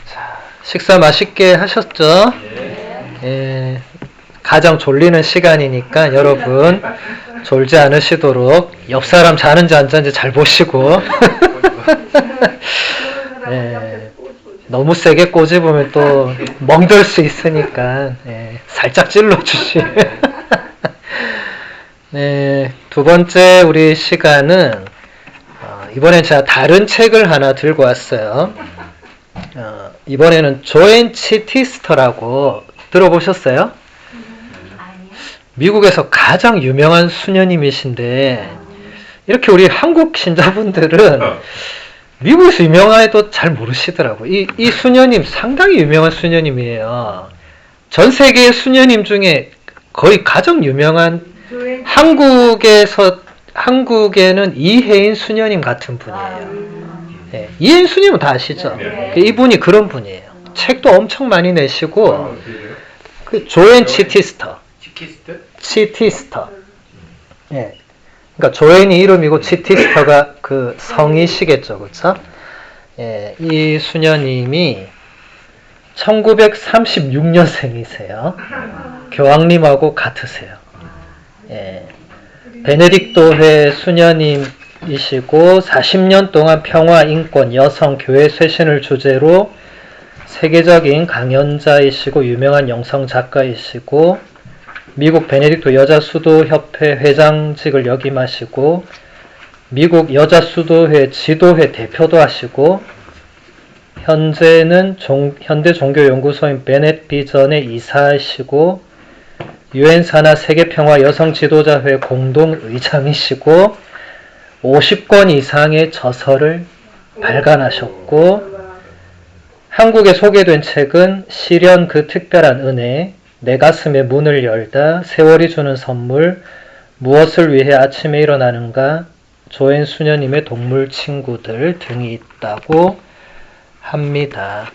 자, 식사 맛있게 하셨죠? 예, 가장 졸리는 시간이니까 여러분 졸지 않으시도록 옆 사람 자는지 안 자는지 잘 보시고 예, 너무 세게 꼬집으면 또 멍들 수 있으니까 예, 살짝 찔러주시. 네, 두 번째 우리 시간은 이번엔 제가 다른 책을 하나 들고 왔어요. 이번에는 조앤 치티스터라고 들어보셨어요? 미국에서 가장 유명한 수녀님이신데 이렇게 우리 한국 신자분들은 미국에서 유명해도 잘 모르시더라고요. 이 수녀님 상당히 유명한 수녀님이에요. 전 세계의 수녀님 중에 거의 가장 유명한 한국에는 이혜인 수녀님 같은 분이에요. 네, 이혜인 수녀님은 다 아시죠? 이분이 그런 분이에요. 책도 엄청 많이 내시고 그 조앤 치티스터. 치티스터. 예. 그러니까 조앤이 이름이고 치티스터가 그 성이시겠죠, 그렇죠? 예, 이 수녀님이 1936년생이세요. 교황님하고 같으세요. 예. 베네딕토회 수녀님이시고 40년 동안 평화, 인권, 여성, 교회 쇄신을 주제로 세계적인 강연자이시고 유명한 영성 작가이시고 미국 베네딕토 여자수도협회 회장직을 역임하시고 미국 여자수도회 지도회 대표도 하시고 현재는 현대 종교연구소인 베넷 비전의 이사이시고 유엔 산하 세계평화 여성지도자회 공동의장이시고 50권 이상의 저서를 발간하셨고 한국에 소개된 책은 시련 그 특별한 은혜, 내 가슴에 문을 열다, 세월이 주는 선물, 무엇을 위해 아침에 일어나는가, 조앤 수녀님의 동물 친구들 등이 있다고 합니다.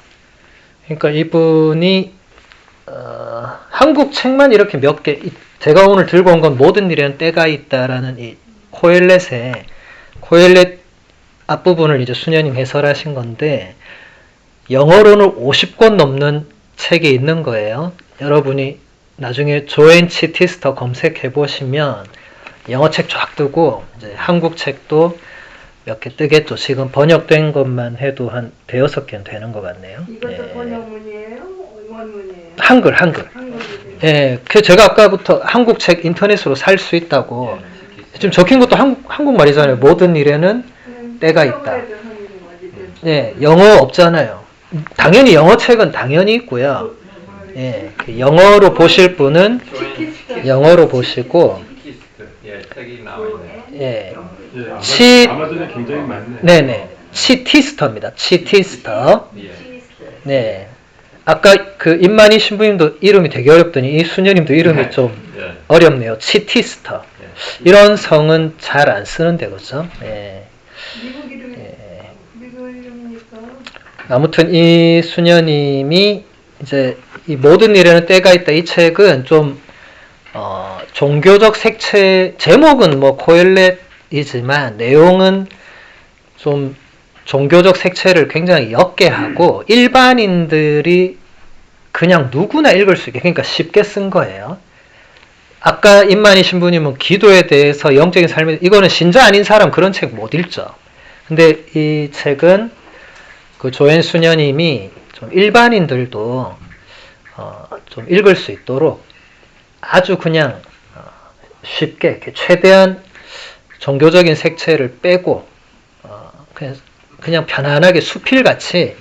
그러니까 이분이 한국 책만 이렇게 몇 개, 제가 오늘 들고 온 건 모든 일에는 때가 있다라는 이 코엘렛 앞부분을 이제 수녀님 해설하신 건데 영어로는 50권 넘는 책이 있는 거예요. 여러분이 나중에 조앤 치티스터 검색해 보시면 영어 책 쫙 뜨고 이제 한국 책도 몇 개 뜨겠죠. 지금 번역된 것만 해도 한 대여섯 개는 되는 것 같네요. 이것도 예. 번역문이에요? 원문이에요? 한글. 예, 그 제가 아까부터 한국 책 인터넷으로 살 수 있다고. 지금 적힌 것도 한국말이잖아요. 모든 일에는 때가 있다. 예, 영어 없잖아요. 당연히 영어 책은 당연히 있고요. 예, 영어로 보실 분은 영어로 보시고, 예, 아마존에 굉장히 많네. 네네, 치티스터입니다. 치티스터. 네, 아까 그 임만희 신부님도 이름이 되게 어렵더니 이 수녀님도 이름이 좀 어렵네요. 치티스터. 이런 성은 잘 안 쓰는데 그렇죠? 예. 미국 이름이 미국 이름이니까. 아무튼 이 수녀님이 이제 이 모든 일에는 때가 있다. 이 책은 좀 종교적 색채, 제목은 뭐 코엘렛이지만 내용은 좀 종교적 색채를 굉장히 옅게 하고 일반인들이 그냥 누구나 읽을 수 있게, 그러니까 쉽게 쓴 거예요. 아까 임만희 신부님은 기도에 대해서 영적인 삶에, 이거는 신자 아닌 사람 그런 책 못 읽죠. 근데 이 책은 그 조앤 수녀님이 좀 일반인들도 좀 읽을 수 있도록 아주 그냥 쉽게 이렇게 최대한 종교적인 색채를 빼고 그냥 편안하게 수필같이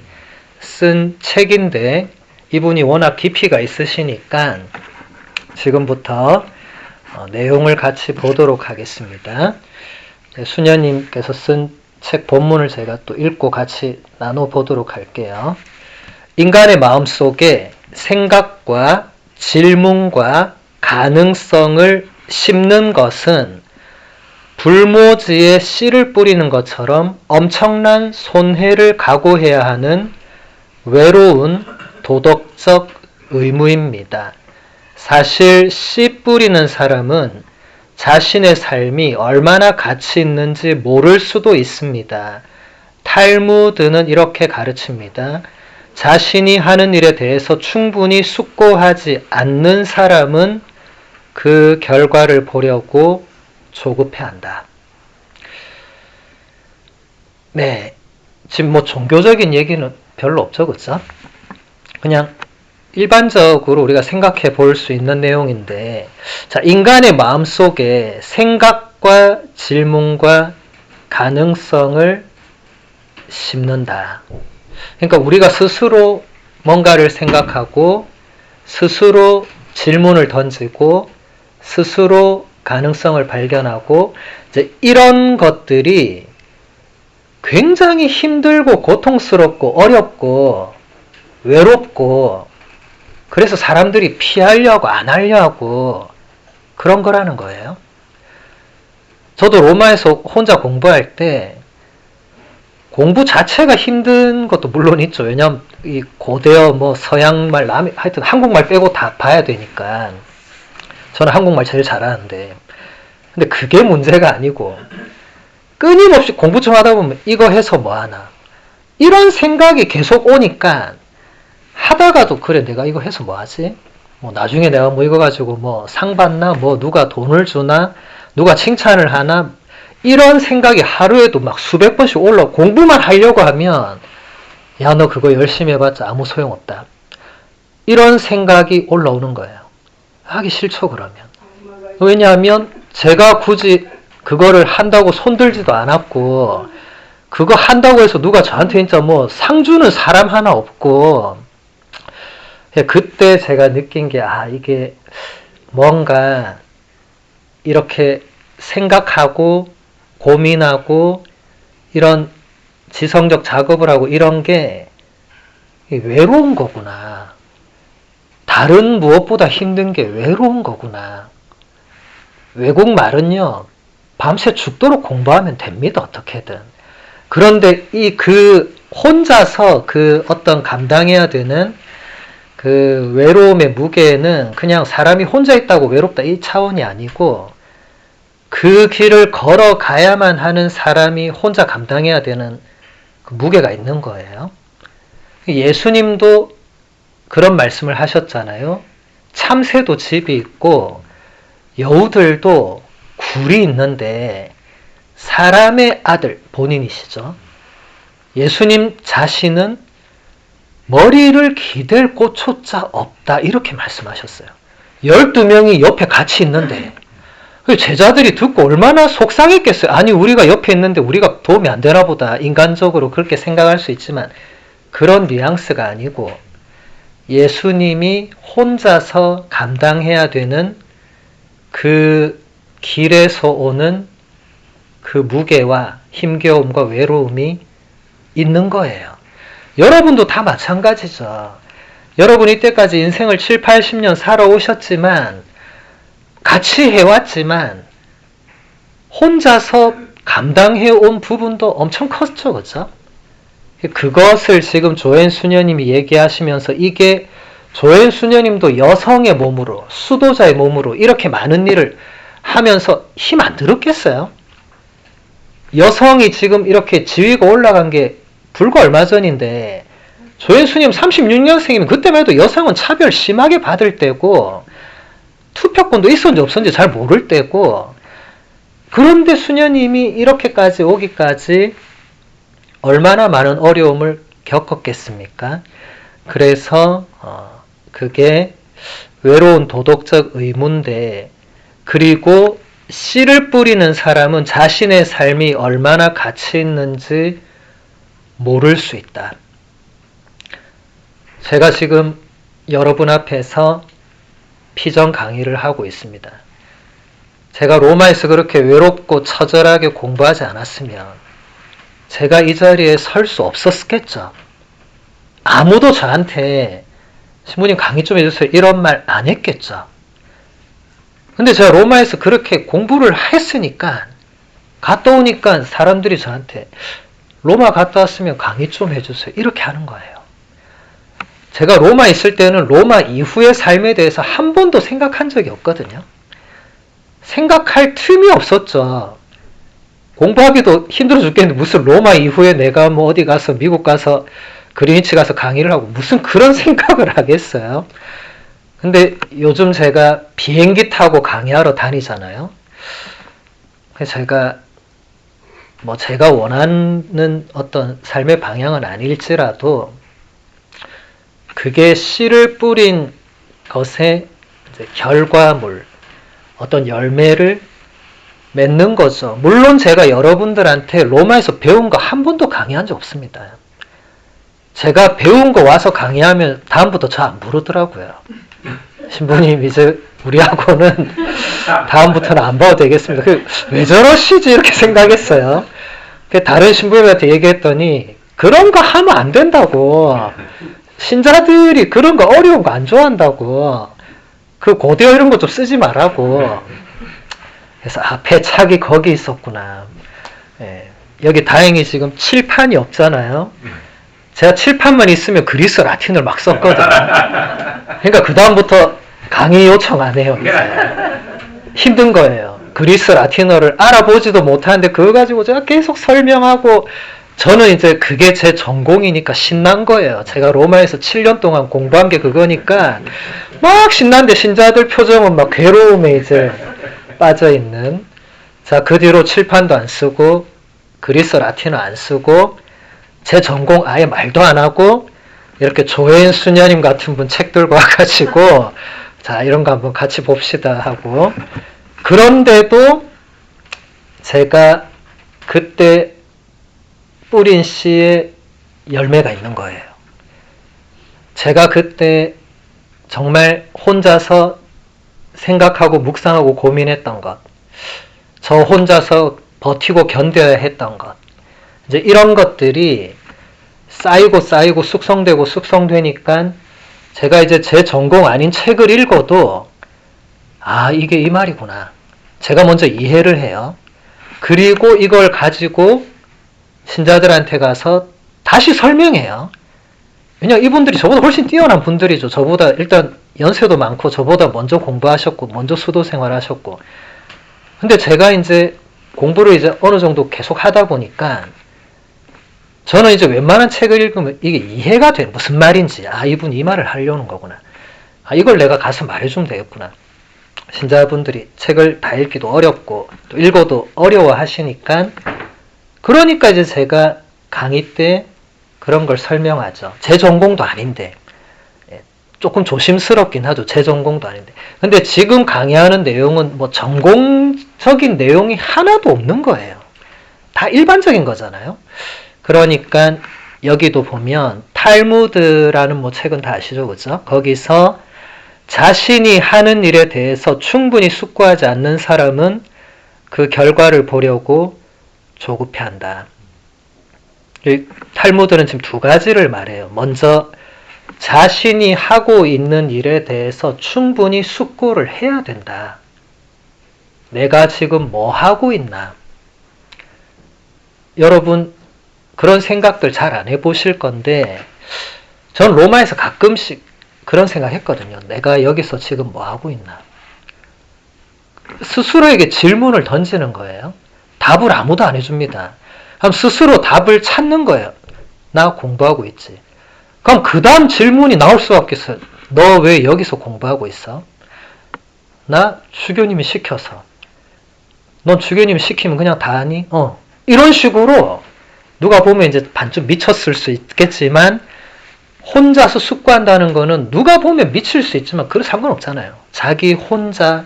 쓴 책인데 이분이 워낙 깊이가 있으시니까 지금부터 내용을 같이 보도록 하겠습니다. 수녀님께서 쓴 책 본문을 제가 또 읽고 같이 나눠보도록 할게요. 인간의 마음속에 생각과 질문과 가능성을 심는 것은 불모지에 씨를 뿌리는 것처럼 엄청난 손해를 각오해야 하는 외로운 도덕적 의무입니다. 사실 씨 뿌리는 사람은 자신의 삶이 얼마나 가치 있는지 모를 수도 있습니다. 탈무드는 이렇게 가르칩니다. 자신이 하는 일에 대해서 충분히 숙고하지 않는 사람은 그 결과를 보려고 조급해한다. 네, 지금 뭐 종교적인 얘기는 별로 없죠, 그죠? 그냥 일반적으로 우리가 생각해 볼 수 있는 내용인데, 자, 인간의 마음속에 생각과 질문과 가능성을 심는다. 그러니까 우리가 스스로 뭔가를 생각하고 스스로 질문을 던지고 스스로 가능성을 발견하고 이제 이런 것들이 굉장히 힘들고 고통스럽고 어렵고 외롭고 그래서 사람들이 피하려고 안 하려고 그런 거라는 거예요. 저도 로마에서 혼자 공부할 때 공부 자체가 힘든 것도 물론 있죠. 왜냐하면 이 고대어 뭐 서양말 하여튼 한국말 빼고 다 봐야 되니까. 저는 한국말 제일 잘하는데 근데 그게 문제가 아니고 끊임없이 공부 좀 하다 보면 이거 해서 뭐하나 이런 생각이 계속 오니까 하다가도 그래 내가 이거 해서 뭐하지? 뭐 나중에 내가 뭐 이거 가지고 뭐 상 받나 뭐 누가 돈을 주나 누가 칭찬을 하나 이런 생각이 하루에도 막 수백 번씩 공부만 하려고 하면 야 너 그거 열심히 해봤자 아무 소용없다. 이런 생각이 올라오는 거예요. 하기 싫죠 그러면. 왜냐하면 제가 굳이 그거를 한다고 손들지도 않았고 그거 한다고 해서 누가 저한테 진짜 뭐 상 주는 사람 하나 없고 그때 제가 느낀 게 이게 뭔가 이렇게 생각하고 고민하고 이런 지성적 작업을 하고 이런 게 외로운 거구나. 다른 무엇보다 힘든 게 외로운 거구나. 외국 말은요. 밤새 죽도록 공부하면 됩니다. 어떻게든. 그런데 혼자서 그 어떤 감당해야 되는 그 외로움의 무게는 그냥 사람이 혼자 있다고 외롭다 이 차원이 아니고 그 길을 걸어가야만 하는 사람이 혼자 감당해야 되는 그 무게가 있는 거예요. 예수님도 그런 말씀을 하셨잖아요. 참새도 집이 있고 여우들도 굴이 있는데 사람의 아들 본인이시죠. 예수님 자신은 머리를 기댈 곳조차 없다 이렇게 말씀하셨어요. 12명이 옆에 같이 있는데 제자들이 듣고 얼마나 속상했겠어요. 아니 우리가 옆에 있는데 우리가 도움이 안 되나 보다. 인간적으로 그렇게 생각할 수 있지만 그런 뉘앙스가 아니고 예수님이 혼자서 감당해야 되는 그 길에서 오는 그 무게와 힘겨움과 외로움이 있는 거예요. 여러분도 다 마찬가지죠. 여러분이 이때까지 인생을 7, 80년 살아오셨지만 같이 해왔지만 혼자서 감당해온 부분도 엄청 컸죠. 그죠? 그것을 지금 조엔 수녀님이 얘기하시면서 이게 조엔 수녀님도 여성의 몸으로 수도자의 몸으로 이렇게 많은 일을 하면서 힘 안 들었겠어요? 여성이 지금 이렇게 지위가 올라간 게 불과 얼마 전인데 조엔 수녀님 36년생이면 그때만 해도 여성은 차별 심하게 받을 때고 투표권도 있었는지 없었는지 잘 모를 때고 그런데 수녀님이 이렇게까지 오기까지 얼마나 많은 어려움을 겪었겠습니까? 그래서 그게 외로운 도덕적 의무인데 그리고 씨를 뿌리는 사람은 자신의 삶이 얼마나 가치 있는지 모를 수 있다. 제가 지금 여러분 앞에서 피정 강의를 하고 있습니다. 제가 로마에서 그렇게 외롭고 처절하게 공부하지 않았으면 제가 이 자리에 설 수 없었겠죠. 아무도 저한테 신부님 강의 좀 해주세요 이런 말 안 했겠죠. 근데 제가 로마에서 그렇게 공부를 했으니까 갔다 오니까 사람들이 저한테 로마 갔다 왔으면 강의 좀 해주세요 이렇게 하는 거예요. 제가 로마에 있을 때는 로마 이후의 삶에 대해서 한 번도 생각한 적이 없거든요. 생각할 틈이 없었죠. 공부하기도 힘들어 죽겠는데 무슨 로마 이후에 내가 뭐 어디 가서 미국 가서 그리니치 가서 강의를 하고 무슨 그런 생각을 하겠어요. 근데 요즘 제가 비행기 타고 강의하러 다니잖아요. 그래서 제가 원하는 어떤 삶의 방향은 아닐지라도 그게 씨를 뿌린 것의 이제 결과물, 어떤 열매를 맺는 거죠. 물론 제가 여러분들한테 로마에서 배운 거 한 번도 강의한 적 없습니다. 제가 배운 거 와서 강의하면 다음부터 저 안 부르더라고요. 신부님 이제 우리하고는 다음부터는 안 봐도 되겠습니다. 왜 저러시지 이렇게 생각했어요. 다른 신부님한테 얘기했더니 그런 거 하면 안 된다고. 신자들이 그런 거 어려운 거 안 좋아한다고. 그 고대어 이런 거 좀 쓰지 말라고. 그래서 배착이 거기 있었구나. 예, 여기 다행히 지금 칠판이 없잖아요. 제가 칠판만 있으면 그리스 라틴을 막 썼거든요. 그러니까 그 다음부터 강의 요청 안 해요. 이제. 힘든 거예요. 그리스 라틴어를 알아보지도 못하는데 그거 가지고 제가 계속 설명하고 저는 이제 그게 제 전공이니까 신난 거예요. 제가 로마에서 7년 동안 공부한 게 그거니까 막 신난데 신자들 표정은 막 괴로움에 이제 빠져있는. 자, 그 뒤로 칠판도 안 쓰고 그리스 라틴어 안 쓰고 제 전공 아예 말도 안 하고 이렇게 조혜인 수녀님 같은 분 책 들고 와가지고 자, 이런 거 한번 같이 봅시다 하고. 그런데도 제가 그때 뿌린 씨의 열매가 있는 거예요. 제가 그때 정말 혼자서 생각하고 묵상하고 고민했던 것, 저 혼자서 버티고 견뎌야 했던 것, 이제 이런 것들이 쌓이고 숙성되니까 제가 이제 제 전공 아닌 책을 읽어도 이게 이 말이구나. 제가 먼저 이해를 해요. 그리고 이걸 가지고 신자들한테 가서 다시 설명해요. 왜냐면 이분들이 저보다 훨씬 뛰어난 분들이죠. 저보다 일단 연세도 많고 저보다 먼저 공부하셨고 먼저 수도 생활하셨고. 근데 제가 이제 공부를 이제 어느 정도 계속 하다 보니까 저는 이제 웬만한 책을 읽으면 이게 이해가 돼. 무슨 말인지. 이분 이 말을 하려는 거구나. 이걸 내가 가서 말해주면 되겠구나. 신자분들이 책을 다 읽기도 어렵고 또 읽어도 어려워 하시니까 그러니까 이제 제가 강의 때 그런 걸 설명하죠. 제 전공도 아닌데 조금 조심스럽긴 하죠. 제 전공도 아닌데. 근데 지금 강의하는 내용은 뭐 전공적인 내용이 하나도 없는 거예요. 다 일반적인 거잖아요. 그러니까 여기도 보면 탈무드라는 뭐 책은 다 아시죠, 그죠? 거기서 자신이 하는 일에 대해서 충분히 숙고하지 않는 사람은 그 결과를 보려고 조급해한다. 탈무드는 지금 두 가지를 말해요. 먼저 자신이 하고 있는 일에 대해서 충분히 숙고를 해야 된다. 내가 지금 뭐 하고 있나? 여러분 그런 생각들 잘 안 해보실 건데 전 로마에서 가끔씩 그런 생각 했거든요. 내가 여기서 지금 뭐 하고 있나? 스스로에게 질문을 던지는 거예요. 답을 아무도 안 해줍니다. 그럼 스스로 답을 찾는 거예요. 나 공부하고 있지. 그럼 그 다음 질문이 나올 수밖에 없어요. 너 왜 여기서 공부하고 있어? 나 주교님이 시켜서. 넌 주교님이 시키면 그냥 다 하니? 이런 식으로 누가 보면 이제 반쯤 미쳤을 수 있겠지만 혼자서 숙고한다는 거는 누가 보면 미칠 수 있지만 그런 상관없잖아요. 자기 혼자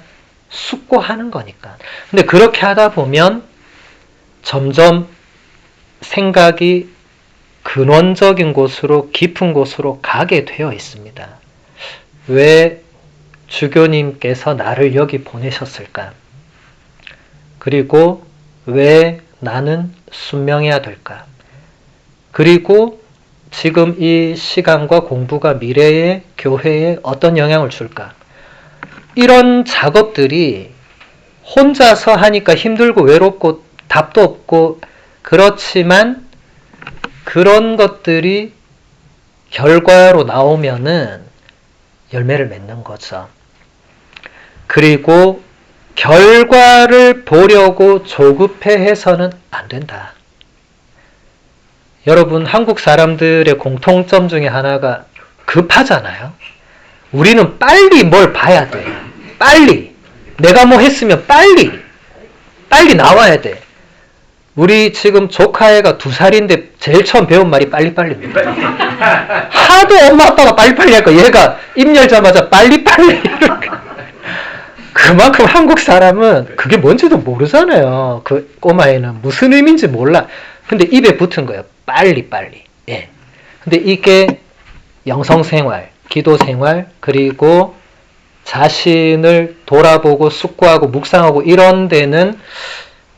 숙고하는 거니까. 근데 그렇게 하다 보면 점점 생각이 근원적인 곳으로 깊은 곳으로 가게 되어 있습니다. 왜 주교님께서 나를 여기 보내셨을까? 그리고 왜 나는 순명해야 될까? 그리고 지금 이 시간과 공부가 미래의 교회에 어떤 영향을 줄까? 이런 작업들이 혼자서 하니까 힘들고 외롭고 답도 없고 그렇지만 그런 것들이 결과로 나오면은 열매를 맺는 거죠. 그리고 결과를 보려고 조급해해서는 안 된다. 여러분, 한국 사람들의 공통점 중에 하나가 급하잖아요. 우리는 빨리 뭘 봐야 돼. 빨리. 내가 뭐 했으면 빨리 나와야 돼. 우리 지금 조카애가 2살인데 제일 처음 배운 말이 빨리빨리입니다. 하도 엄마 아빠가 빨리빨리 할까 얘가 입 열자마자 빨리빨리. 그만큼 한국 사람은 그게 뭔지도 모르잖아요. 그 꼬마애는 무슨 의미인지 몰라. 근데 입에 붙은 거예요. 빨리빨리. 예. 근데 이게 영성생활, 기도생활, 그리고 자신을 돌아보고 숙고하고 묵상하고 이런 데는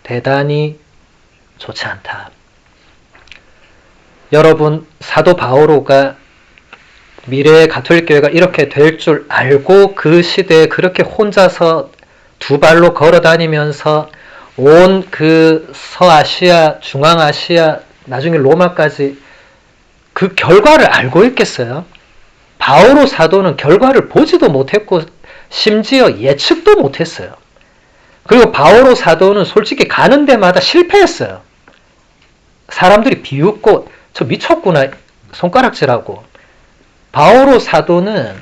대단히 좋지 않다. 여러분, 사도 바오로가 미래의 가톨릭교회가 이렇게 될 줄 알고 그 시대에 그렇게 혼자서 2발로 걸어 다니면서 온 그 서아시아, 중앙아시아, 나중에 로마까지 그 결과를 알고 있겠어요? 바오로 사도는 결과를 보지도 못했고 심지어 예측도 못했어요. 그리고 바오로 사도는 솔직히 가는 데마다 실패했어요. 사람들이 비웃고 저 미쳤구나 손가락질하고. 바오로 사도는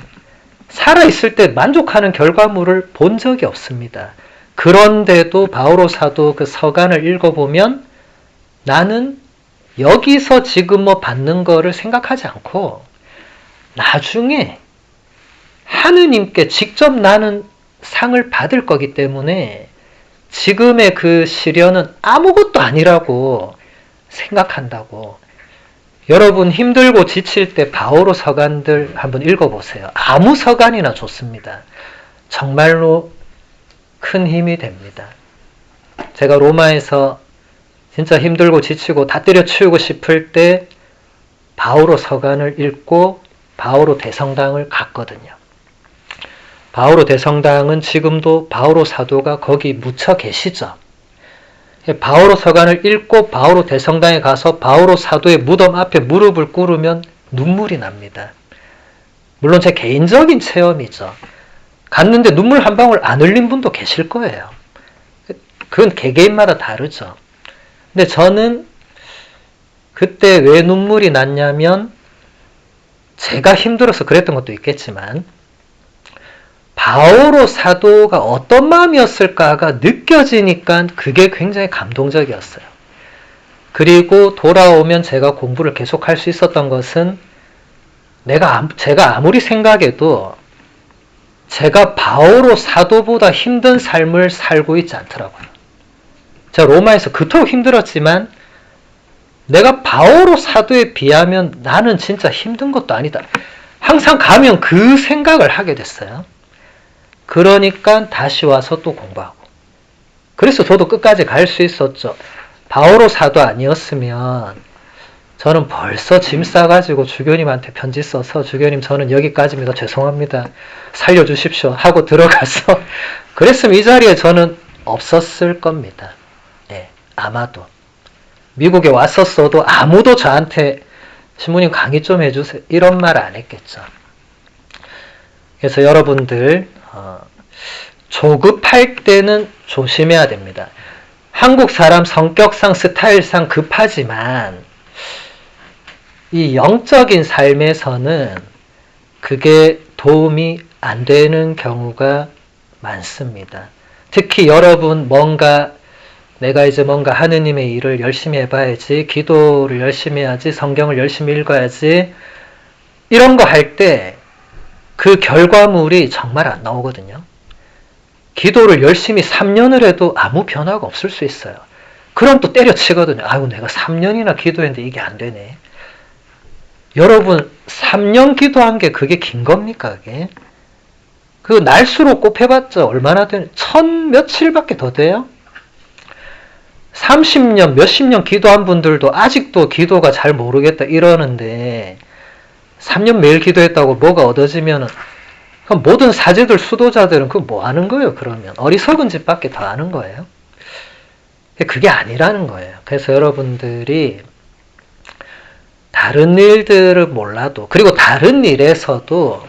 살아있을 때 만족하는 결과물을 본 적이 없습니다. 그런데도 바오로 사도 그 서간을 읽어보면 나는 여기서 지금 뭐 받는 거를 생각하지 않고 나중에 하느님께 직접 나는 상을 받을 거기 때문에 지금의 그 시련은 아무것도 아니라고 생각한다고. 여러분 힘들고 지칠 때 바오로 서간들 한번 읽어보세요. 아무 서간이나 좋습니다. 정말로 큰 힘이 됩니다. 제가 로마에서 진짜 힘들고 지치고 다 때려치우고 싶을 때 바오로 서간을 읽고 바오로 대성당을 갔거든요. 바오로 대성당은 지금도 바오로 사도가 거기 묻혀 계시죠. 바오로 서간을 읽고 바오로 대성당에 가서 바오로 사도의 무덤 앞에 무릎을 꿇으면 눈물이 납니다. 물론 제 개인적인 체험이죠. 갔는데 눈물 한 방울 안 흘린 분도 계실 거예요. 그건 개개인마다 다르죠. 근데 저는 그때 왜 눈물이 났냐면 제가 힘들어서 그랬던 것도 있겠지만 바오로 사도가 어떤 마음이었을까가 느껴지니까 그게 굉장히 감동적이었어요. 그리고 돌아오면 제가 공부를 계속할 수 있었던 것은 제가 아무리 생각해도 제가 바오로 사도보다 힘든 삶을 살고 있지 않더라고요. 제가 로마에서 그토록 힘들었지만 내가 바오로 사도에 비하면 나는 진짜 힘든 것도 아니다. 항상 가면 그 생각을 하게 됐어요. 그러니까 다시 와서 또 공부하고. 그래서 저도 끝까지 갈 수 있었죠. 바오로 사도 아니었으면 저는 벌써 짐 싸가지고 주교님한테 편지 써서 주교님 저는 여기까지입니다. 죄송합니다. 살려주십시오. 하고 들어가서 그랬으면 이 자리에 저는 없었을 겁니다. 네, 아마도. 미국에 왔었어도 아무도 저한테 신부님 강의 좀 해주세요. 이런 말 안 했겠죠. 그래서 여러분들 조급할 때는 조심해야 됩니다. 한국 사람 성격상 스타일상 급하지만 이 영적인 삶에서는 그게 도움이 안 되는 경우가 많습니다. 특히 여러분 내가 이제 뭔가 하느님의 일을 열심히 해봐야지, 기도를 열심히 해야지, 성경을 열심히 읽어야지 이런 거 할 때 그 결과물이 정말 안 나오거든요. 기도를 열심히 3년을 해도 아무 변화가 없을 수 있어요. 그럼 또 때려치거든요. 아유 내가 3년이나 기도했는데 이게 안 되네. 여러분 3년 기도한 게 그게 긴 겁니까? 그게? 그 날수로 곱해봤자 얼마나 되는 1000 며칠밖에 더 돼요? 30년 몇십 년 기도한 분들도 아직도 기도가 잘 모르겠다 이러는데 3년 매일 기도했다고 뭐가 얻어지면은 그럼 모든 사제들 수도자들은 그거 뭐 하는 거예요? 그러면 어리석은 짓밖에 더 하는 거예요. 그게 아니라는 거예요. 그래서 여러분들이 다른 일들을 몰라도 그리고 다른 일에서도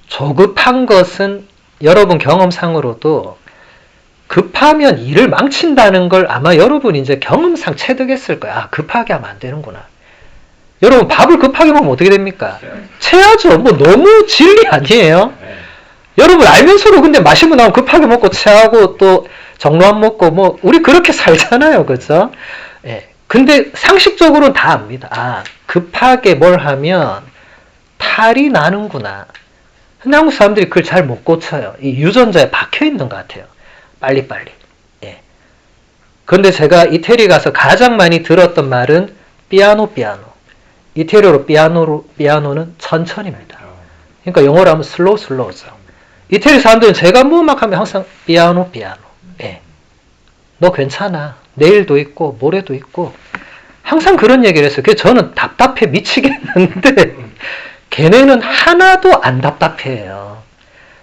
조급한 것은 여러분 경험상으로도 급하면 일을 망친다는 걸 아마 여러분이 이제 경험상 체득했을 거야. 아, 급하게 하면 안 되는구나. 여러분, 밥을 급하게 먹으면 어떻게 됩니까? 체하죠. 뭐 너무 진리 아니에요? 여러분, 알면서도 근데 마시고 나면 급하게 먹고 체하고 또 정로 안 먹고 뭐 우리 그렇게 살잖아요. 그죠? 예. 근데 상식적으로는 다 압니다. 아, 급하게 뭘 하면 탈이 나는구나. 근데 한국 사람들이 그걸 잘 못 고쳐요. 이 유전자에 박혀 있는 것 같아요. 빨리빨리. 예. 그런데 제가 이태리 가서 가장 많이 들었던 말은 피아노. 이태리어로 피아노는 천천히입니다. 그러니까 영어로 하면 슬로우죠. 이태리 사람들은 제가 뭐 막 하면 항상 피아노. 예. 너 괜찮아. 내일도 있고 모레도 있고 항상 그런 얘기를 했어요. 그래서 저는 답답해 미치겠는데 걔네는 하나도 안 답답해요.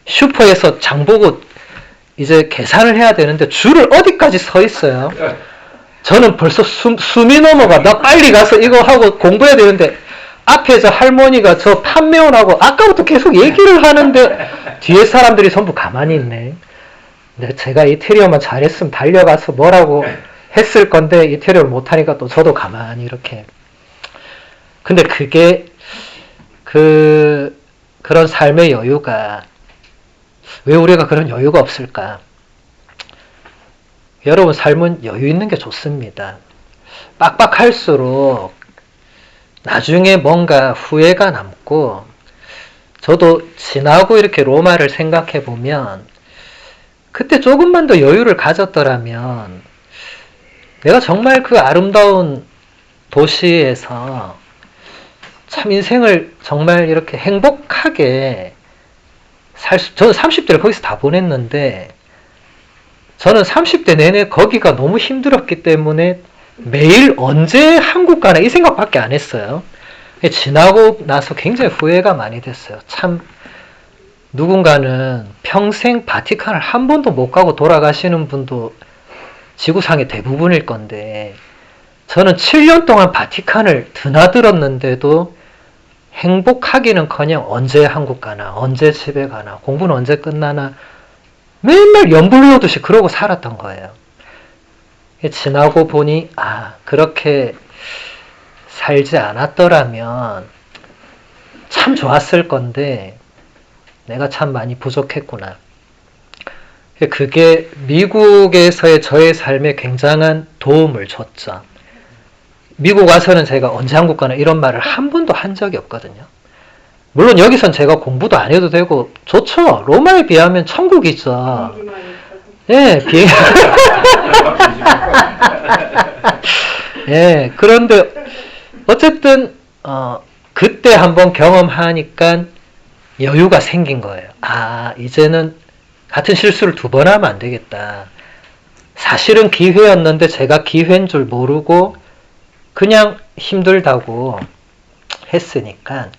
슈퍼에서 장 보고 이제 계산을 해야 되는데 줄을 어디까지 서 있어요. 저는 벌써 숨이 넘어가. 나 빨리 가서 이거 하고 공부해야 되는데 앞에 저 할머니가 저 판매원하고 아까부터 계속 얘기를 하는데 뒤에 사람들이 전부 가만히 있네. 근데 제가 이태리어만 잘했으면 달려가서 뭐라고 했을 건데 이태리어를 못하니까 또 저도 가만히 이렇게. 근데 그게 그런 삶의 여유가 왜 우리가 그런 여유가 없을까? 여러분, 삶은 여유 있는 게 좋습니다. 빡빡할수록 나중에 뭔가 후회가 남고, 저도 지나고 이렇게 로마를 생각해 보면 그때 조금만 더 여유를 가졌더라면 내가 정말 그 아름다운 도시에서 참 인생을 정말 이렇게 행복하게 저는 30대를 거기서 다 보냈는데 저는 30대 내내 거기가 너무 힘들었기 때문에 매일 언제 한국 가나 이 생각밖에 안 했어요. 지나고 나서 굉장히 후회가 많이 됐어요. 참 누군가는 평생 바티칸을 한 번도 못 가고 돌아가시는 분도 지구상의 대부분일 건데 저는 7년 동안 바티칸을 드나들었는데도 행복하기는커녕 언제 한국 가나, 언제 집에 가나, 공부는 언제 끝나나 맨날 연불려듯이 그러고 살았던 거예요. 지나고 보니 그렇게 살지 않았더라면 참 좋았을 건데 내가 참 많이 부족했구나. 그게 미국에서의 저의 삶에 굉장한 도움을 줬죠. 미국 와서는 제가 언제 한국 가나 이런 말을 한 번도 한 적이 없거든요. 물론 여기선 제가 공부도 안 해도 되고 좋죠. 로마에 비하면 천국이죠. 예, 예, 그런데 어쨌든 그때 한번 경험하니까 여유가 생긴 거예요. 이제는 같은 실수를 2번 하면 안 되겠다. 사실은 기회였는데 제가 기회인 줄 모르고 그냥 힘들다고 했으니까.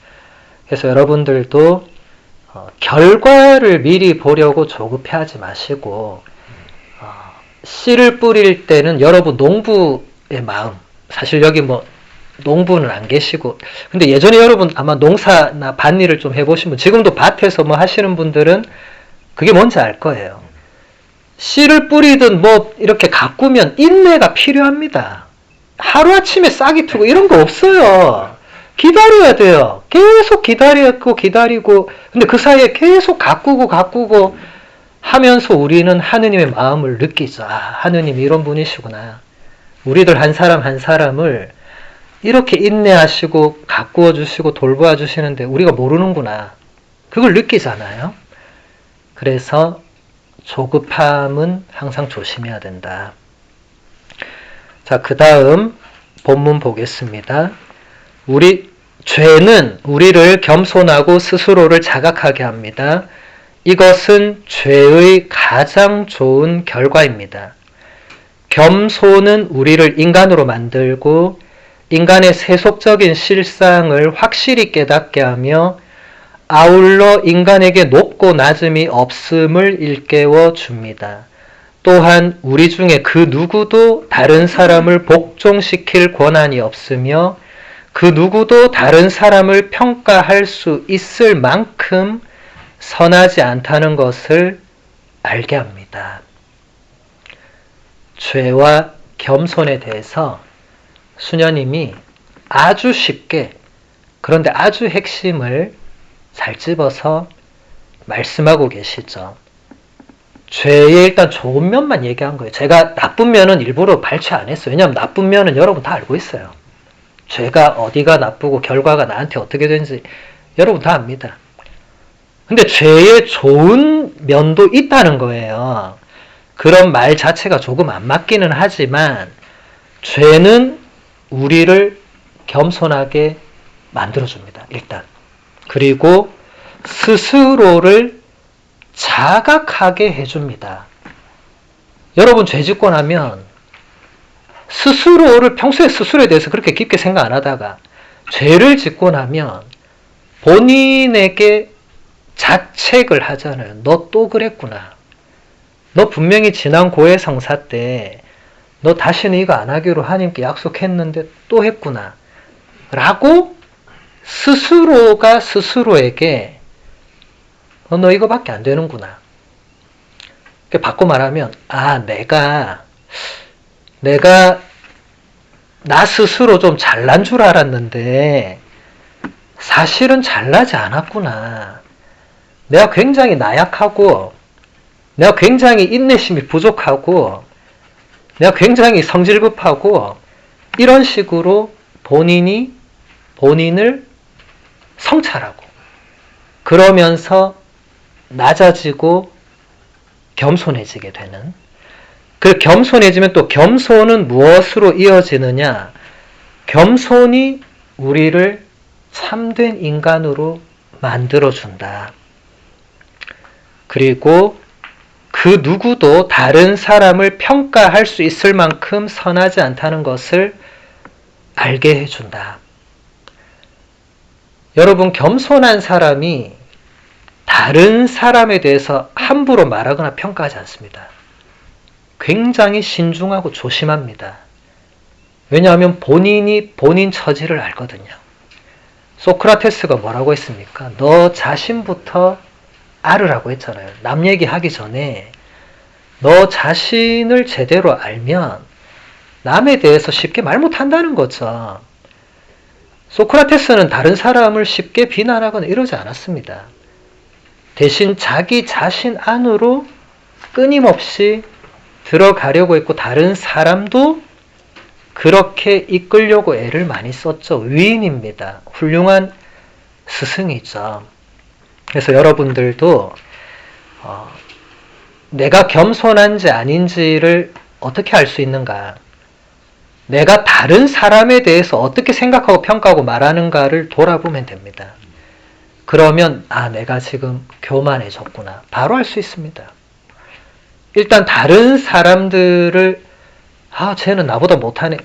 그래서 여러분들도 결과를 미리 보려고 조급해하지 마시고 씨를 뿌릴 때는 여러분 농부의 마음, 사실 여기 뭐 농부는 안 계시고 근데 예전에 여러분 아마 농사나 밭일을 좀 해보신 분, 지금도 밭에서 뭐 하시는 분들은 그게 뭔지 알 거예요. 씨를 뿌리든 뭐 이렇게 가꾸면 인내가 필요합니다. 하루아침에 싹이 트고 이런 거 없어요. 기다려야 돼요. 계속 기다리고 근데 그 사이에 계속 가꾸고 하면서 우리는 하느님의 마음을 느끼죠. 하느님이 이런 분이시구나. 우리들 한 사람 한 사람을 이렇게 인내하시고 가꾸어 주시고 돌보아 주시는데 우리가 모르는구나. 그걸 느끼잖아요. 그래서 조급함은 항상 조심해야 된다. 자, 그 다음 본문 보겠습니다. 죄는 우리를 겸손하고 스스로를 자각하게 합니다. 이것은 죄의 가장 좋은 결과입니다. 겸손은 우리를 인간으로 만들고 인간의 세속적인 실상을 확실히 깨닫게 하며 아울러 인간에게 높고 낮음이 없음을 일깨워 줍니다. 또한 우리 중에 그 누구도 다른 사람을 복종시킬 권한이 없으며 그 누구도 다른 사람을 평가할 수 있을 만큼 선하지 않다는 것을 알게 합니다. 죄와 겸손에 대해서 수녀님이 아주 쉽게, 그런데 아주 핵심을 잘 집어서 말씀하고 계시죠. 죄의 일단 좋은 면만 얘기한 거예요. 제가 나쁜 면은 일부러 발췌 안 했어요. 왜냐하면 나쁜 면은 여러분 다 알고 있어요. 죄가 어디가 나쁘고 결과가 나한테 어떻게 되는지 여러분 다 압니다. 근데 죄의 좋은 면도 있다는 거예요. 그런 말 자체가 조금 안 맞기는 하지만 죄는 우리를 겸손하게 만들어줍니다. 일단. 그리고 스스로를 자각하게 해줍니다. 여러분 죄 짓고 나면 스스로를 평소에 스스로에 대해서 그렇게 깊게 생각 안 하다가 죄를 짓고 나면 본인에게 자책을 하잖아요. 너 또 그랬구나. 너 분명히 지난 고해성사 때 너 다시는 이거 안 하기로 하나님께 약속했는데 또 했구나. 라고 스스로가 스스로에게 너 이거밖에 안 되는구나. 바꿔 말하면 내가 나 스스로 좀 잘난 줄 알았는데 사실은 잘나지 않았구나. 내가 굉장히 나약하고 내가 굉장히 인내심이 부족하고 내가 굉장히 성질급하고 이런 식으로 본인을 성찰하고 그러면서 낮아지고 겸손해지게 되는, 그 겸손해지면 또 겸손은 무엇으로 이어지느냐? 겸손이 우리를 참된 인간으로 만들어준다. 그리고 그 누구도 다른 사람을 평가할 수 있을 만큼 선하지 않다는 것을 알게 해준다. 여러분, 겸손한 사람이 다른 사람에 대해서 함부로 말하거나 평가하지 않습니다. 굉장히 신중하고 조심합니다. 왜냐하면 본인이 본인 처지를 알거든요. 소크라테스가 뭐라고 했습니까? 너 자신부터 알으라고 했잖아요. 남 얘기하기 전에 너 자신을 제대로 알면 남에 대해서 쉽게 말 못한다는 거죠. 소크라테스는 다른 사람을 쉽게 비난하거나 이러지 않았습니다. 대신 자기 자신 안으로 끊임없이 들어가려고 했고 다른 사람도 그렇게 이끌려고 애를 많이 썼죠. 위인입니다. 훌륭한 스승이죠. 그래서 여러분들도 내가 겸손한지 아닌지를 어떻게 알 수 있는가? 내가 다른 사람에 대해서 어떻게 생각하고 평가하고 말하는가를 돌아보면 됩니다. 그러면 내가 지금 교만해졌구나. 바로 알 수 있습니다. 일단 다른 사람들을 쟤는 나보다 못하네.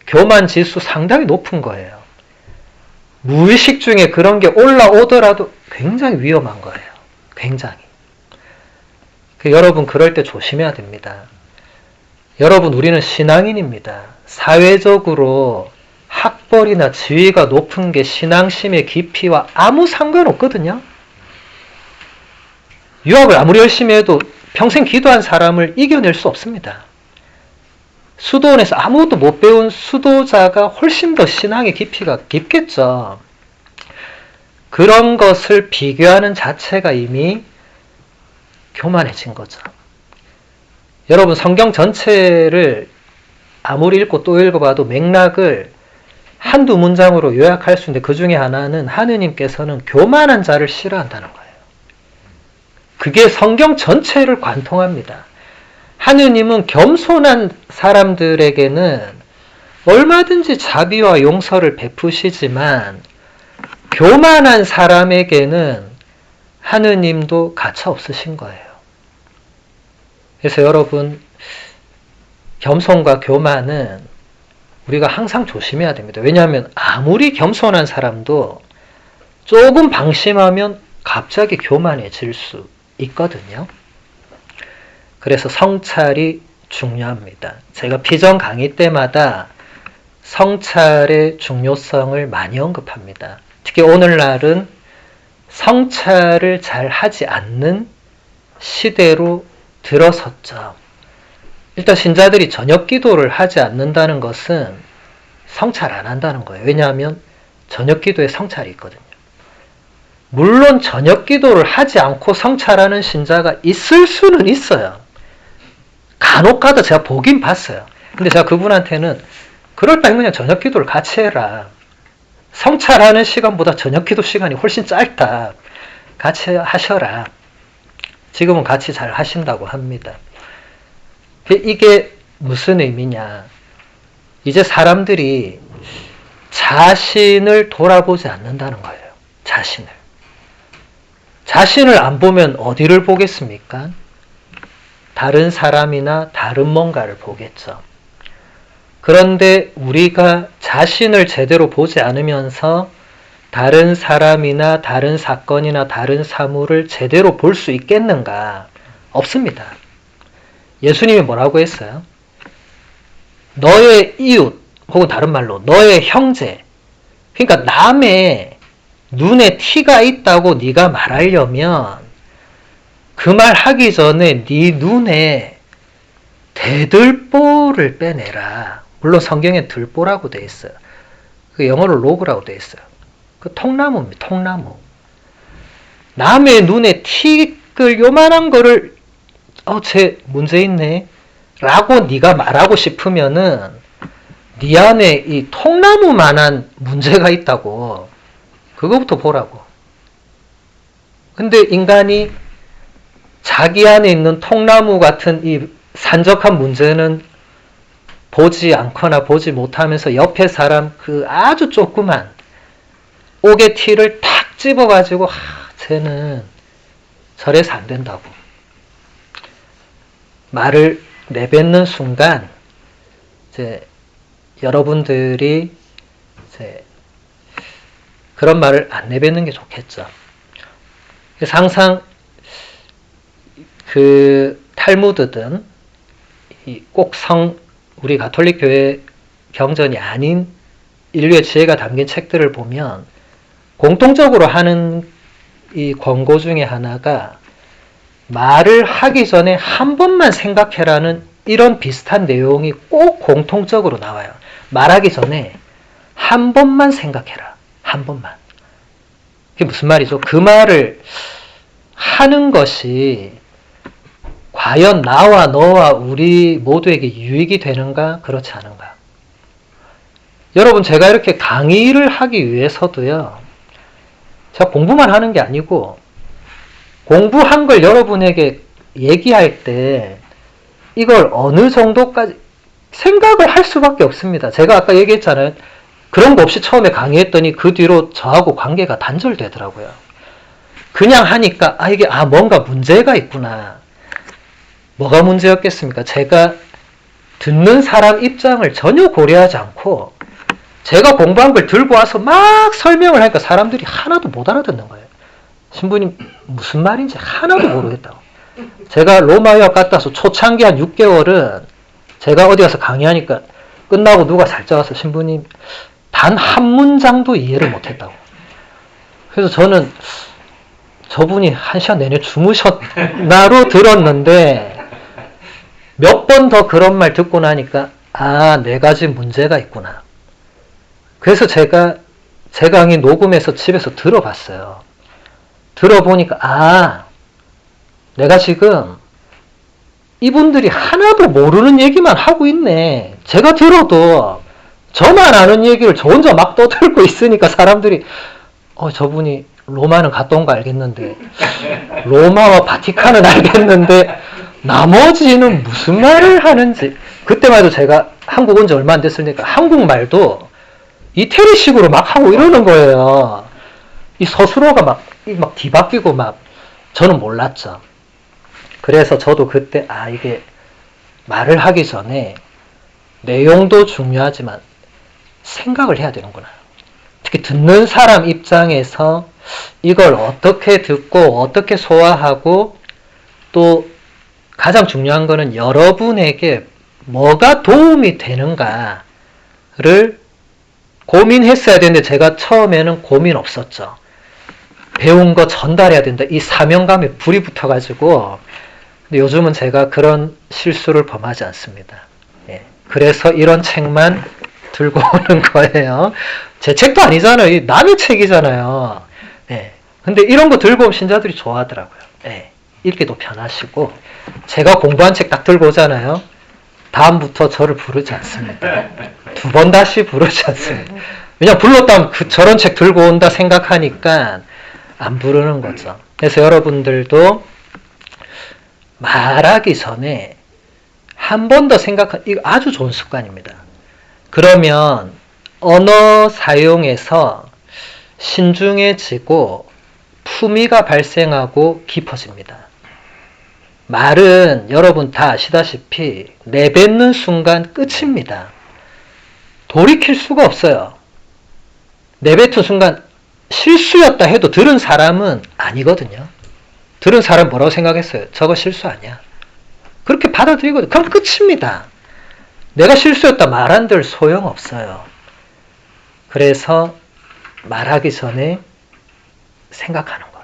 교만 지수 상당히 높은 거예요. 무의식 중에 그런 게 올라오더라도 굉장히 위험한 거예요. 굉장히. 여러분 그럴 때 조심해야 됩니다. 여러분 우리는 신앙인입니다. 사회적으로 학벌이나 지위가 높은 게 신앙심의 깊이와 아무 상관없거든요. 유학을 아무리 열심히 해도 평생 기도한 사람을 이겨낼 수 없습니다. 수도원에서 아무것도 못 배운 수도자가 훨씬 더 신앙의 깊이가 깊겠죠. 그런 것을 비교하는 자체가 이미 교만해진 거죠. 여러분 성경 전체를 아무리 읽고 또 읽어봐도 맥락을 한두 문장으로 요약할 수 있는데 그 중에 하나는 하느님께서는 교만한 자를 싫어한다는 거예요. 그게 성경 전체를 관통합니다. 하느님은 겸손한 사람들에게는 얼마든지 자비와 용서를 베푸시지만 교만한 사람에게는 하느님도 가차 없으신 거예요. 그래서 여러분 겸손과 교만은 우리가 항상 조심해야 됩니다. 왜냐하면 아무리 겸손한 사람도 조금 방심하면 갑자기 교만해질 수 있거든요. 그래서 성찰이 중요합니다. 제가 피정 강의 때마다 성찰의 중요성을 많이 언급합니다. 특히 오늘날은 성찰을 잘 하지 않는 시대로 들어섰죠. 일단 신자들이 저녁 기도를 하지 않는다는 것은 성찰 안 한다는 거예요. 왜냐하면 저녁 기도에 성찰이 있거든요. 물론 저녁 기도를 하지 않고 성찰하는 신자가 있을 수는 있어요. 간혹 가다 제가 보긴 봤어요. 근데 제가 그분한테는 그럴 바엔 그냥 저녁 기도를 같이 해라. 성찰하는 시간보다 저녁 기도 시간이 훨씬 짧다. 같이 하셔라. 지금은 같이 잘 하신다고 합니다. 이게 무슨 의미냐. 이제 사람들이 자신을 돌아보지 않는다는 거예요. 자신을 안 보면 어디를 보겠습니까? 다른 사람이나 다른 뭔가를 보겠죠. 그런데 우리가 자신을 제대로 보지 않으면서 다른 사람이나 다른 사건이나 다른 사물을 제대로 볼 수 있겠는가? 없습니다. 예수님이 뭐라고 했어요? 너의 이웃, 혹은 다른 말로 너의 형제, 그러니까 남의 눈에 티가 있다고 네가 말하려면 그 말 하기 전에 네 눈에 대들보를 빼내라. 물론 성경에 들보라고 되어 있어요. 그 영어로 로그라고 되어 있어요. 그 통나무입니다. 통나무. 남의 눈에 티끌 요만한 거를 쟤 문제 있네 라고 네가 말하고 싶으면은 네 안에 이 통나무만한 문제가 있다고. 그거부터 보라고. 근데 인간이 자기 안에 있는 통나무 같은 이 산적한 문제는 보지 않거나 보지 못하면서 옆에 사람 그 아주 조그만 옥의 티를 탁 집어가지고 쟤는 저래서 안 된다고. 말을 내뱉는 순간 이제 여러분들이 이제 그런 말을 안 내뱉는 게 좋겠죠. 그래서 항상 그 탈무드든 꼭 우리 가톨릭 교회 경전이 아닌 인류의 지혜가 담긴 책들을 보면 공통적으로 하는 이 권고 중에 하나가 말을 하기 전에 한 번만 생각해라는 이런 비슷한 내용이 꼭 공통적으로 나와요. 말하기 전에 한 번만 생각해라. 한 번만. 그게 무슨 말이죠? 그 말을 하는 것이 과연 나와 너와 우리 모두에게 유익이 되는가? 그렇지 않은가? 여러분, 제가 이렇게 강의를 하기 위해서도요, 제가 공부만 하는 게 아니고 공부한 걸 여러분에게 얘기할 때 이걸 어느 정도까지 생각을 할 수밖에 없습니다. 제가 아까 얘기했잖아요. 그런 거 없이 처음에 강의했더니 그 뒤로 저하고 관계가 단절되더라고요. 그냥 하니까 이게 뭔가 문제가 있구나. 뭐가 문제였겠습니까? 제가 듣는 사람 입장을 전혀 고려하지 않고 제가 공부한 걸 들고 와서 막 설명을 하니까 사람들이 하나도 못 알아듣는 거예요. 신부님 무슨 말인지 하나도 모르겠다고. 제가 로마 유학 갔다 와서 초창기 한 6개월은 제가 어디 가서 강의하니까 끝나고 누가 살짝 와서 신부님 단 한 문장도 이해를 못했다고. 그래서 저는 저분이 한 시간 내내 주무셨나로 들었는데 몇 번 더 그런 말 듣고 나니까 네 가지 문제가 있구나. 그래서 제가 제 강의 녹음해서 집에서 들어봤어요. 들어보니까 내가 지금 이분들이 하나도 모르는 얘기만 하고 있네. 제가 들어도 저만 아는 얘기를 저 혼자 막 떠들고 있으니까 사람들이 저분이 로마는 갔다 온 거 알겠는데 로마와 바티칸은 알겠는데 나머지는 무슨 말을 하는지. 그때만 해도 제가 한국 온 지 얼마 안 됐으니까 한국말도 이태리식으로 막 하고 이러는 거예요. 이 서술어가 막 뒤바뀌고 막 저는 몰랐죠. 그래서 저도 그때 이게 말을 하기 전에 내용도 중요하지만 생각을 해야 되는구나. 특히 듣는 사람 입장에서 이걸 어떻게 듣고 어떻게 소화하고 또 가장 중요한 거는 여러분에게 뭐가 도움이 되는가를 고민했어야 되는데 제가 처음에는 고민 없었죠. 배운 거 전달해야 된다. 이 사명감에 불이 붙어가지고 근데 요즘은 제가 그런 실수를 범하지 않습니다. 예. 그래서 이런 책만 들고 오는 거예요. 제 책도 아니잖아요. 이 남의 책이잖아요. 예. 근데 이런 거 들고 오면 신자들이 좋아하더라고요. 예. 읽기도 편하시고, 제가 공부한 책 딱 들고 오잖아요. 다음부터 저를 부르지 않습니다. 2번 다시 부르지 않습니다. 왜냐 불렀다면 저런 책 들고 온다 생각하니까 안 부르는 거죠. 그래서 여러분들도 말하기 전에 한 번 더 이거 아주 좋은 습관입니다. 그러면 언어 사용에서 신중해지고 품위가 발생하고 깊어집니다. 말은 여러분 다 아시다시피 내뱉는 순간 끝입니다. 돌이킬 수가 없어요. 내뱉은 순간 실수였다 해도 들은 사람은 아니거든요. 들은 사람 뭐라고 생각했어요? 저거 실수 아니야. 그렇게 받아들이거든요. 그럼 끝입니다. 내가 실수였다 말 한들 소용없어요. 그래서 말하기 전에 생각하는 것.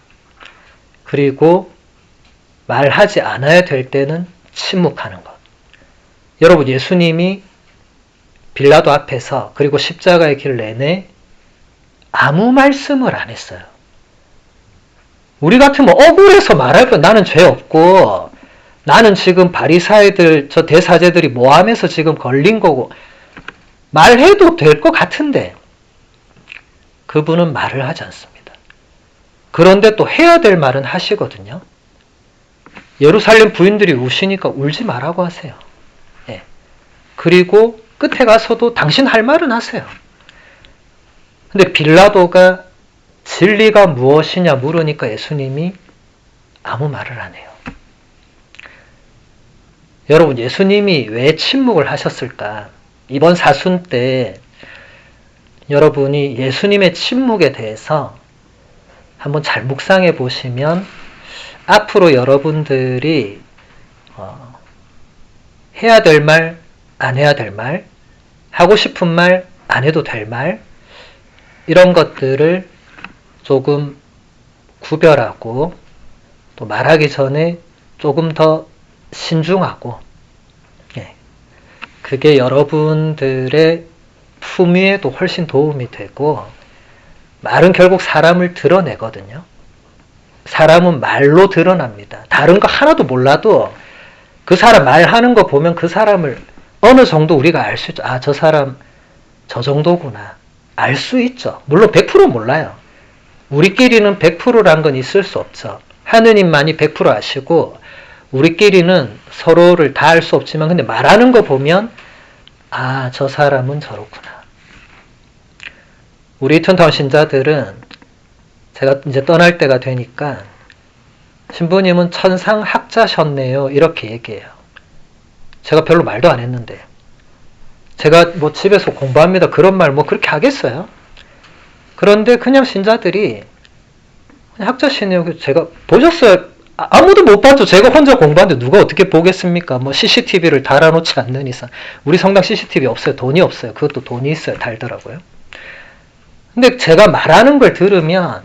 그리고 말하지 않아야 될 때는 침묵하는 것. 여러분 예수님이 빌라도 앞에서 그리고 십자가의 길 내내 아무 말씀을 안 했어요. 우리 같으면 억울해서 말할 거 나는 죄 없고 나는 지금 바리사이들 저 대사제들이 모함해서 지금 걸린 거고 말해도 될 것 같은데 그분은 말을 하지 않습니다. 그런데 또 해야 될 말은 하시거든요. 예루살렘 부인들이 우시니까 울지 말라고 하세요. 예. 그리고 끝에 가서도 당신 할 말은 하세요. 근데 빌라도가 진리가 무엇이냐 물으니까 예수님이 아무 말을 안 해요. 여러분 예수님이 왜 침묵을 하셨을까? 이번 사순 때 여러분이 예수님의 침묵에 대해서 한번 잘 묵상해 보시면 앞으로 여러분들이 해야 될 말, 안 해야 될 말, 하고 싶은 말, 안 해도 될 말, 이런 것들을 조금 구별하고 또 말하기 전에 조금 더 신중하고, 예. 그게 여러분들의 품위에도 훨씬 도움이 되고, 말은 결국 사람을 드러내거든요. 사람은 말로 드러납니다. 다른 거 하나도 몰라도 그 사람 말하는 거 보면 그 사람을 어느 정도 우리가 알 수 있죠. 아, 저 사람 저 정도구나. 알 수 있죠. 물론 100% 몰라요. 우리끼리는 100%란 건 있을 수 없죠. 하느님만이 100% 아시고 우리끼리는 서로를 다 알 수 없지만 근데 말하는 거 보면 아, 저 사람은 저렇구나. 우리 이튼타운 신자들은 제가 이제 떠날 때가 되니까 신부님은 천상학자셨네요. 이렇게 얘기해요. 제가 별로 말도 안 했는데 제가 뭐 집에서 공부합니다. 그런 말 뭐 그렇게 하겠어요? 그런데 그냥 신자들이 그냥 학자시네요. 제가 보셨어요? 아무도 못 봤죠. 제가 혼자 공부하는데 누가 어떻게 보겠습니까? 뭐 CCTV를 달아놓지 않는 이상. 우리 성당 CCTV 없어요. 돈이 없어요. 그것도 돈이 있어야 달더라고요. 근데 제가 말하는 걸 들으면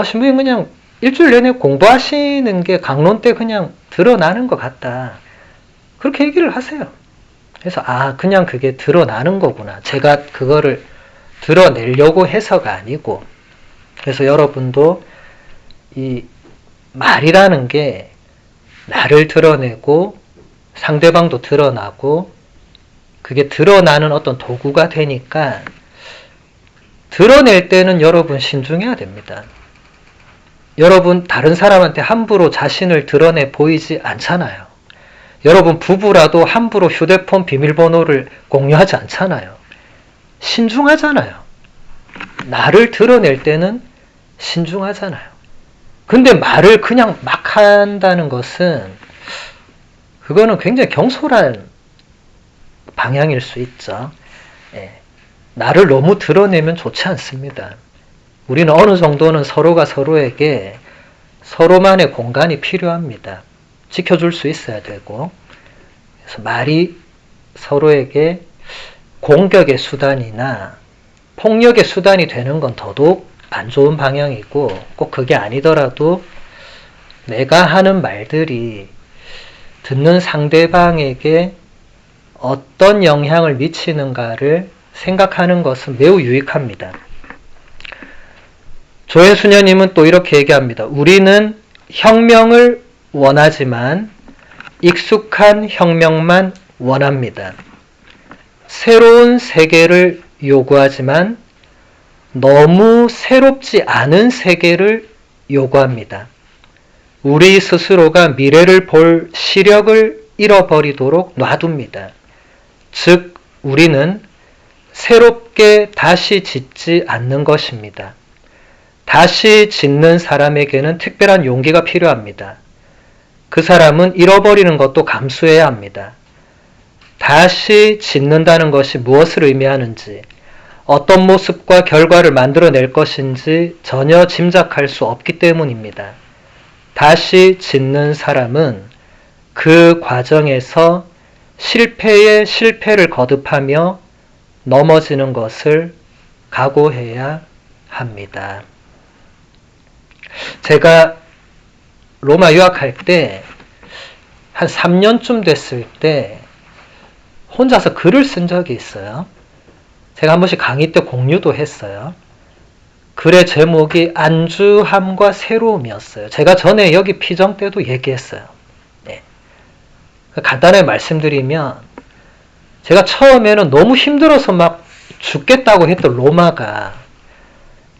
신부님 그냥 일주일 내내 공부하시는 게 강론 때 그냥 드러나는 것 같다. 그렇게 얘기를 하세요. 그래서 그냥 그게 드러나는 거구나. 제가 그거를 드러내려고 해서가 아니고 그래서 여러분도 이 말이라는 게 나를 드러내고 상대방도 드러나고 그게 드러나는 어떤 도구가 되니까 드러낼 때는 여러분 신중해야 됩니다. 여러분 다른 사람한테 함부로 자신을 드러내 보이지 않잖아요. 여러분 부부라도 함부로 휴대폰 비밀번호를 공유하지 않잖아요. 신중하잖아요. 나를 드러낼 때는 신중하잖아요. 근데 말을 그냥 막 한다는 것은 그거는 굉장히 경솔한 방향일 수 있죠. 예. 나를 너무 드러내면 좋지 않습니다. 우리는 어느 정도는 서로가 서로에게 서로만의 공간이 필요합니다. 지켜줄 수 있어야 되고 그래서 말이 서로에게 공격의 수단이나 폭력의 수단이 되는 건 더더욱 안 좋은 방향이고 꼭 그게 아니더라도 내가 하는 말들이 듣는 상대방에게 어떤 영향을 미치는가를 생각하는 것은 매우 유익합니다. 조혜수녀님은 또 이렇게 얘기합니다. 우리는 혁명을 원하지만 익숙한 혁명만 원합니다. 새로운 세계를 요구하지만 너무 새롭지 않은 세계를 요구합니다. 우리 스스로가 미래를 볼 시력을 잃어버리도록 놔둡니다. 즉, 우리는 새롭게 다시 짓지 않는 것입니다. 다시 짓는 사람에게는 특별한 용기가 필요합니다. 그 사람은 잃어버리는 것도 감수해야 합니다. 다시 짓는다는 것이 무엇을 의미하는지, 어떤 모습과 결과를 만들어낼 것인지 전혀 짐작할 수 없기 때문입니다. 다시 짓는 사람은 그 과정에서 실패에 실패를 거듭하며 넘어지는 것을 각오해야 합니다. 제가 로마 유학할 때 한 3년쯤 됐을 때 혼자서 글을 쓴 적이 있어요. 제가 한 번씩 강의 때 공유도 했어요. 글의 제목이 안주함과 새로움이었어요. 제가 전에 여기 피정 때도 얘기했어요. 네. 간단하게 말씀드리면 제가 처음에는 너무 힘들어서 막 죽겠다고 했던 로마가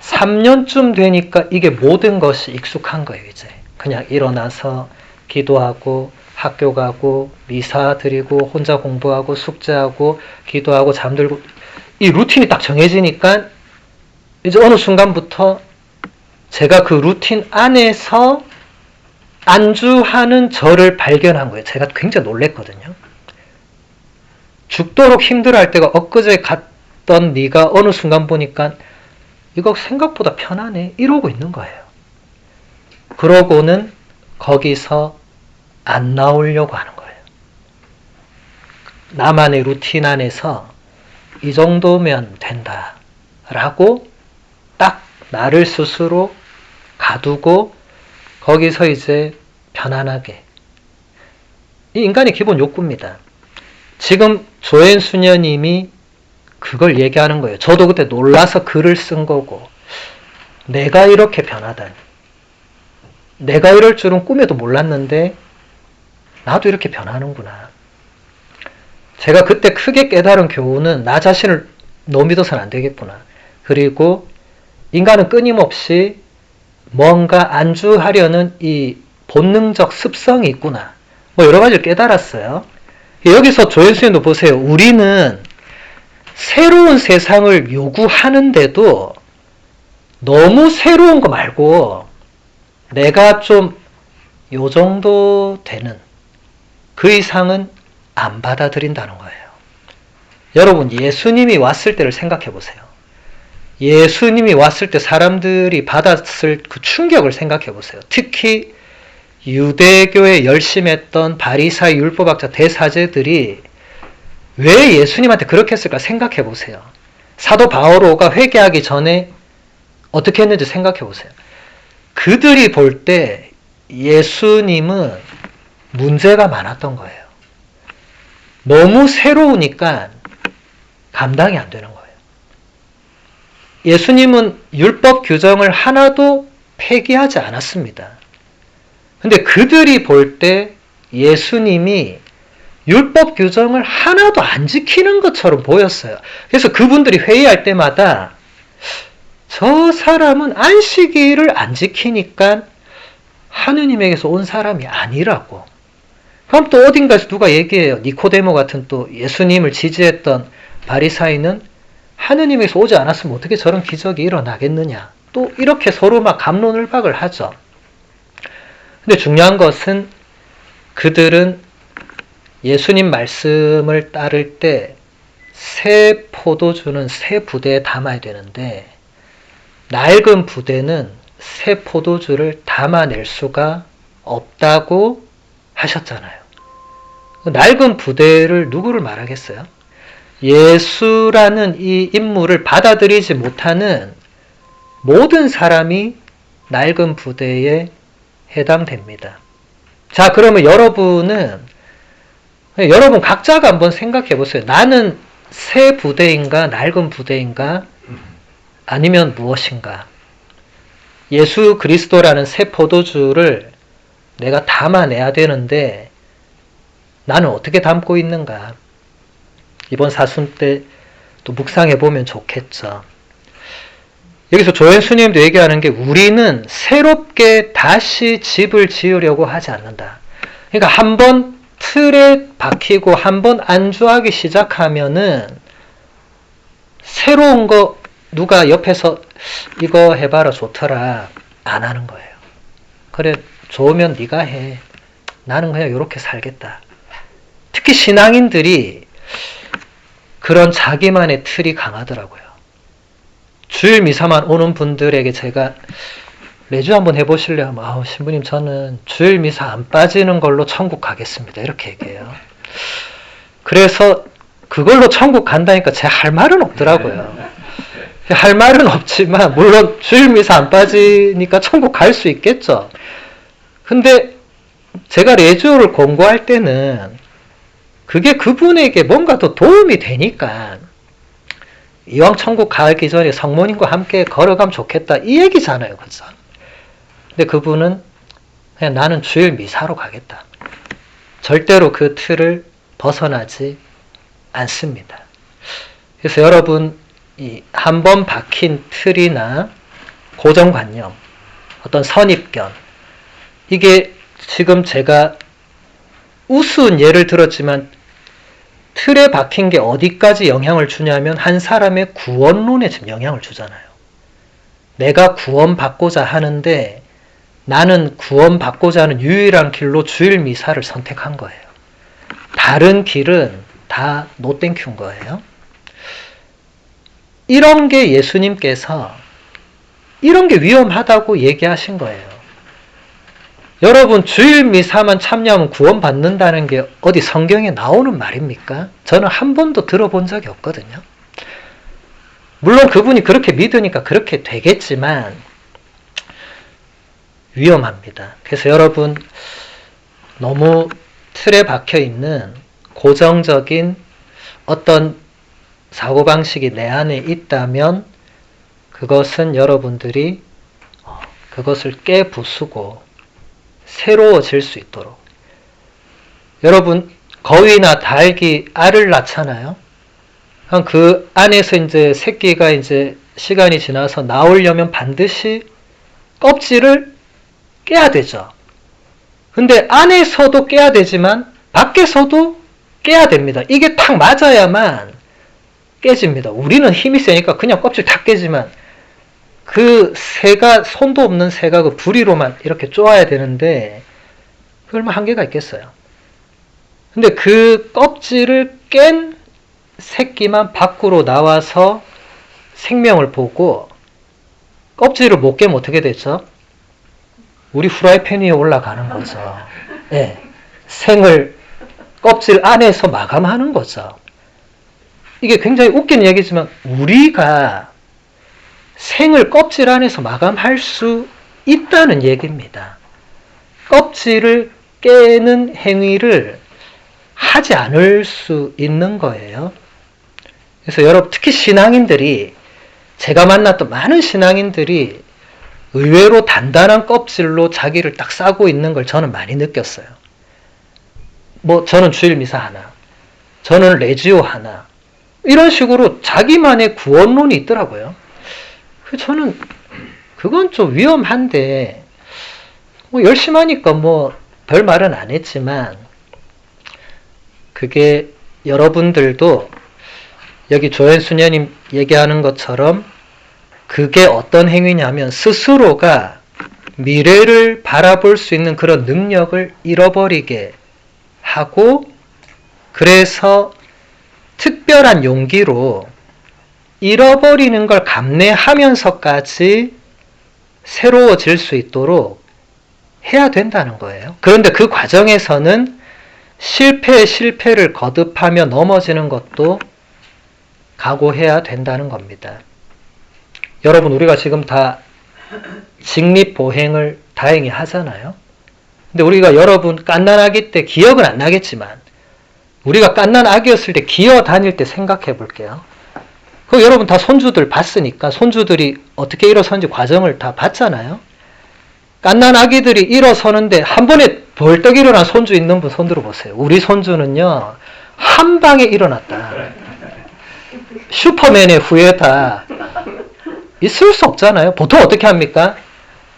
3년쯤 되니까 이게 모든 것이 익숙한 거예요. 이제 그냥 일어나서 기도하고 학교 가고 미사 드리고 혼자 공부하고 숙제하고 기도하고 잠들고 이 루틴이 딱 정해지니까 이제 어느 순간부터 제가 그 루틴 안에서 안주하는 저를 발견한 거예요. 제가 굉장히 놀랬거든요. 죽도록 힘들어할 때가 엊그제 갔던 네가 어느 순간 보니까 이거 생각보다 편하네 이러고 있는 거예요. 그러고는 거기서 안 나오려고 하는 거예요. 나만의 루틴 안에서 이 정도면 된다 라고 딱 나를 스스로 가두고 거기서 이제 편안하게, 이 인간의 기본 욕구입니다. 지금 조엔 수녀님이 그걸 얘기하는 거예요. 저도 그때 놀라서 글을 쓴 거고, 내가 이렇게 변하다니, 내가 이럴 줄은 꿈에도 몰랐는데 나도 이렇게 변하는구나. 제가 그때 크게 깨달은 교훈은 나 자신을 너무 믿어서는 안 되겠구나. 그리고 인간은 끊임없이 뭔가 안주하려는 이 본능적 습성이 있구나. 뭐 여러 가지를 깨달았어요. 여기서 조연수님도 보세요. 우리는 새로운 세상을 요구하는데도 너무 새로운 거 말고 내가 좀 요 정도 되는 그 이상은 안 받아들인다는 거예요. 여러분, 예수님이 왔을 때를 생각해 보세요. 예수님이 왔을 때 사람들이 받았을 그 충격을 생각해 보세요. 특히 유대교에 열심했던 바리사이 율법학자 대사제들이 왜 예수님한테 그렇게 했을까 생각해 보세요. 사도 바오로가 회개하기 전에 어떻게 했는지 생각해 보세요. 그들이 볼 때 예수님은 문제가 많았던 거예요. 너무 새로우니까 감당이 안 되는 거예요. 예수님은 율법 규정을 하나도 폐기하지 않았습니다. 근데 그들이 볼 때 예수님이 율법 규정을 하나도 안 지키는 것처럼 보였어요. 그래서 그분들이 회의할 때마다 저 사람은 안식일을 안 지키니까 하느님에게서 온 사람이 아니라고. 그럼 또 어딘가에서 누가 얘기해요. 니코데모 같은 또 예수님을 지지했던 바리사이는 하느님에게서 오지 않았으면 어떻게 저런 기적이 일어나겠느냐. 또 이렇게 서로 막 갑론을박을 하죠. 근데 중요한 것은 그들은 예수님 말씀을 따를 때 새 포도주는 새 부대에 담아야 되는데 낡은 부대는 새 포도주를 담아낼 수가 없다고 하셨잖아요. 낡은 부대를 누구를 말하겠어요? 예수라는 이 인물을 받아들이지 못하는 모든 사람이 낡은 부대에 해당됩니다. 자, 그러면 여러분 각자가 한번 생각해 보세요. 나는 새 부대인가 낡은 부대인가 아니면 무엇인가? 예수 그리스도라는 새 포도주를 내가 담아내야 되는데 나는 어떻게 담고 있는가? 이번 사순 때 또 묵상해 보면 좋겠죠. 여기서 조연수님도 얘기하는 게 우리는 새롭게 다시 집을 지으려고 하지 않는다. 그러니까 한번 틀에 박히고 한번 안주하기 시작하면은 새로운 거 누가 옆에서 이거 해봐라 좋더라 안 하는 거예요. 그래 좋으면 네가 해. 나는 그냥 이렇게 살겠다. 특히 신앙인들이 그런 자기만의 틀이 강하더라고요. 주일 미사만 오는 분들에게 제가 매주 한번 해보실래요? 하면 신부님 저는 주일 미사 안 빠지는 걸로 천국 가겠습니다. 이렇게 얘기해요. 그래서 그걸로 천국 간다니까 제가 할 말은 없더라고요. 할 말은 없지만 물론 주일 미사 안 빠지니까 천국 갈 수 있겠죠. 근데 제가 레지오를 공부할 때는 그게 그분에게 뭔가 더 도움이 되니까 이왕 천국 가기 전에 성모님과 함께 걸어가면 좋겠다 이 얘기잖아요. 그죠? 근데 그분은 그냥 나는 주일 미사로 가겠다. 절대로 그 틀을 벗어나지 않습니다. 그래서 여러분 이 한 번 박힌 틀이나 고정관념, 어떤 선입견 이게 지금 제가 우스운 예를 들었지만 틀에 박힌 게 어디까지 영향을 주냐면 한 사람의 구원론에 지금 영향을 주잖아요. 내가 구원받고자 하는데 나는 구원받고자 하는 유일한 길로 주일 미사를 선택한 거예요. 다른 길은 다 노땡큐인 거예요. 이런 게 예수님께서 이런 게 위험하다고 얘기하신 거예요. 여러분 주일 미사만 참여하면 구원받는다는 게 어디 성경에 나오는 말입니까? 저는 한 번도 들어본 적이 없거든요. 물론 그분이 그렇게 믿으니까 그렇게 되겠지만 위험합니다. 그래서 여러분 너무 틀에 박혀있는 고정적인 어떤 사고방식이 내 안에 있다면 그것은 여러분들이 그것을 깨부수고 새로워질 수 있도록. 여러분 거위나 닭이 알을 낳잖아요. 그 안에서 이제 새끼가 이제 시간이 지나서 나오려면 반드시 껍질을 깨야 되죠. 근데 안에서도 깨야 되지만 밖에서도 깨야 됩니다. 이게 탁 맞아야만 깨집니다. 우리는 힘이 세니까 그냥 껍질 다 깨지만 그 새가 손도 없는 새가 그 부리로만 이렇게 쪼아야 되는데 그 얼마 한계가 있겠어요. 근데 그 껍질을 깬 새끼만 밖으로 나와서 생명을 보고 껍질을 못 깨면 어떻게 됐죠? 우리 후라이팬 위에 올라가는 거죠. 네. 생을 껍질 안에서 마감하는 거죠. 이게 굉장히 웃긴 얘기지만 우리가 생을 껍질 안에서 마감할 수 있다는 얘기입니다. 껍질을 깨는 행위를 하지 않을 수 있는 거예요. 그래서 여러분 특히 신앙인들이 제가 만났던 많은 신앙인들이 의외로 단단한 껍질로 자기를 딱 싸고 있는 걸 저는 많이 느꼈어요. 저는 주일 미사 하나, 저는 레지오 하나 이런 식으로 자기만의 구원론이 있더라고요. 저는 그건 좀 위험한데 열심히 하니까 별 말은 안 했지만 그게 여러분들도 여기 조연수녀님 얘기하는 것처럼 그게 어떤 행위냐면 스스로가 미래를 바라볼 수 있는 그런 능력을 잃어버리게 하고 그래서 특별한 용기로 잃어버리는 걸 감내하면서까지 새로워질 수 있도록 해야 된다는 거예요. 그런데 그 과정에서는 실패를 거듭하며 넘어지는 것도 각오해야 된다는 겁니다. 여러분 우리가 지금 다 직립보행을 다행히 하잖아요. 근데 우리가 여러분 갓난아기 때 기억은 안 나겠지만 우리가 갓난아기였을 때 기어 다닐 때 생각해 볼게요. 그 여러분 다 손주들 봤으니까 손주들이 어떻게 일어서는지 과정을 다 봤잖아요. 갓난아기들이 일어서는데 한 번에 벌떡 일어난 손주 있는 분 손 들어보세요. 우리 손주는요 한 방에 일어났다. 슈퍼맨의 후예다. 있을 수 없잖아요. 보통 어떻게 합니까?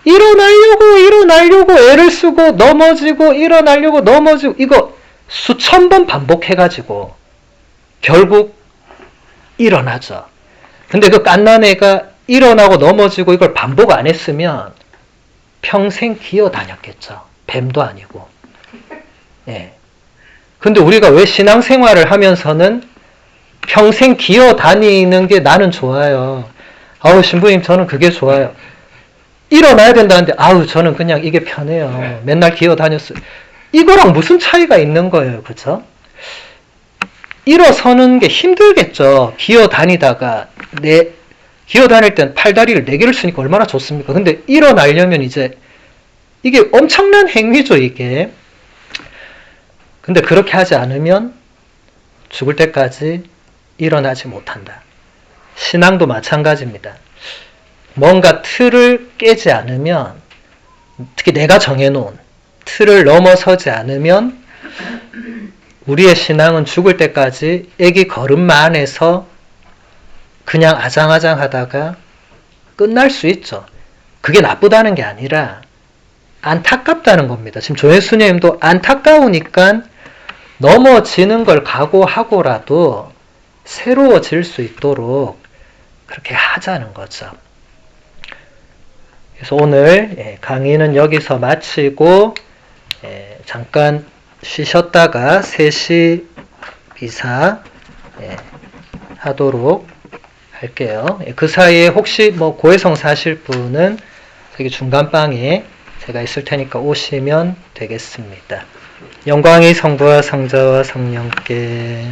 일어나려고 애를 쓰고 넘어지고 일어나려고 넘어지고 이거 수천 번 반복해가지고 결국 일어나죠. 근데 그 갓난애가 일어나고 넘어지고 이걸 반복 안 했으면 평생 기어 다녔겠죠. 뱀도 아니고. 예. 근데 우리가 왜 신앙생활을 하면서는 평생 기어 다니는 게 나는 좋아요. 아우 신부님 저는 그게 좋아요. 일어나야 된다는데 아우 저는 그냥 이게 편해요. 맨날 기어 다녔어요. 이거랑 무슨 차이가 있는 거예요. 그렇죠? 일어서는 게 힘들겠죠. 기어 다니다가 기어 다닐 땐 팔다리를 4개를 쓰니까 얼마나 좋습니까? 근데 일어나려면 이제 이게 엄청난 행위죠, 이게. 근데 그렇게 하지 않으면 죽을 때까지 일어나지 못한다. 신앙도 마찬가지입니다. 뭔가 틀을 깨지 않으면, 특히 내가 정해놓은 틀을 넘어서지 않으면 우리의 신앙은 죽을 때까지 애기 걸음만 해서 그냥 아장아장 하다가 끝날 수 있죠. 그게 나쁘다는 게 아니라 안타깝다는 겁니다. 지금 조예수님도 안타까우니까 넘어지는 걸 각오하고라도 새로워질 수 있도록 그렇게 하자는 거죠. 그래서 오늘 강의는 여기서 마치고 잠깐 쉬셨다가 3시 이사 하도록 할게요. 그 사이에 혹시 뭐 고해성 사실 분은 여기 중간방에 제가 있을 테니까 오시면 되겠습니다. 영광이 성부와 성자와 성령께